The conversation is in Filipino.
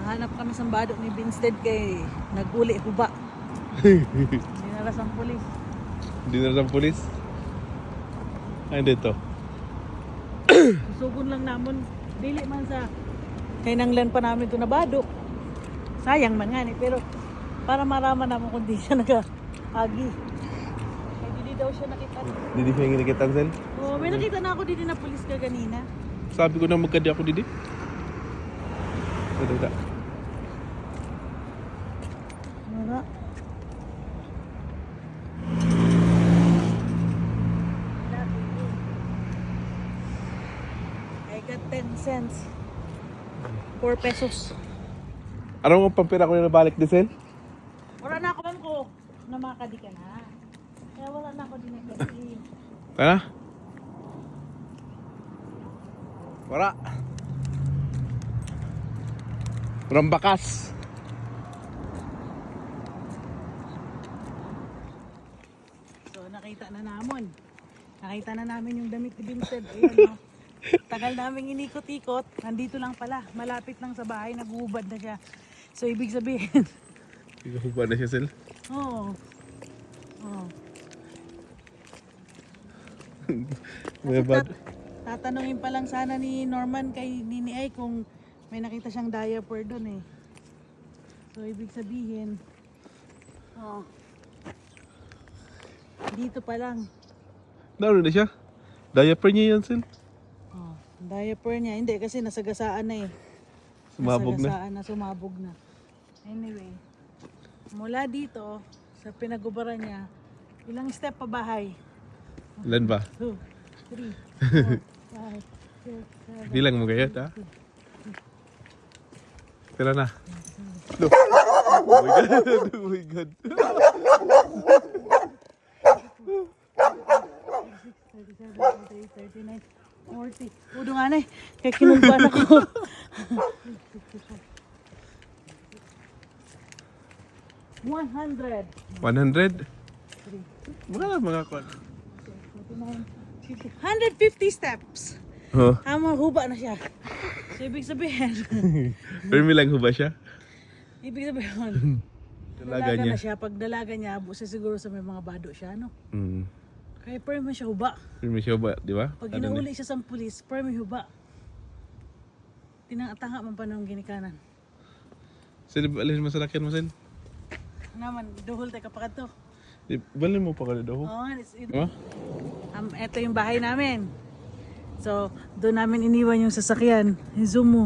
Hanap kami sa bado ni Binstead kay naguli huba. Dinaras ang pulis. Dinaras ang pulis? Ay, dito. Sugon lang namon. Dili man sa kainanglan pa namin ito na bado. Sayang man nga ni. Pero para maraman naman kung di siya nag-agi. Kaya hindi daw siya nakita. Didi siya yung nakita, Sel? Oh, may nakita na ako dito na pulis ka ganina. Sabi ko na magkadi ako didi. Ito. Wala. I got 10 cents. 4 pesos. Ano ang pampira ko na nabalik din, Sel? Wala na ako man ko. Namakadi ka na. Kaya wala na ako dinagdagi. Tara. Wala. Walang bakas. So nakita na namon. Nakita na namin yung damit ni Vincent. Ayan, no? Tagal namin inikot-ikot. Nandito lang pala. Malapit lang sa bahay. Naguhubad na siya. So ibig sabihin. Ikaw na siya, Sel? Oo. Oh. May bad. Tatanungin pa lang sana ni Norman kay Nini Ay kung may nakita siyang diaper doon eh. So ibig sabihin, dito pa lang. Naroon na siya? Diaper niya yan, Sel? Diaper niya, hindi kasi nasagasaan na eh. Sumabog na. Nasagasaan na, sumabog na. Anyway, mula dito sa pinagubaran niya, ilang step pa bahay? Ilan ba? 2, 3, 4, 5, 6, 7. Bilang mo kaya, ha? Tira na. No. Oh my God. Oh my God. 37, 38, 39, 40. Udo nga na eh. Kaya kinulban ako. 100. 100? Mga kon. 150 steps. Oh. Huba na siya. So, ibig sabihin, Permi lang ho ba siya? ibig sabihin, Dalaga dalaga niya. na siya. Pag dalaga niya, busa siguro sa may mga bado siya, no? Mm. Kaya permi siya huba. Permi siya ba, di ba? Pag Ano inahuli siya sa pulis, permi huba. Tinatanga man pa ng ginikanan. Sel, alin mo sa lakyan mo, Sel? Naman, duhol tayo kapag to. Balin mo pa ka na daw. Oh, ito yung bahay namin. So, doon namin iniwan yung sasakyan. Zoom mo.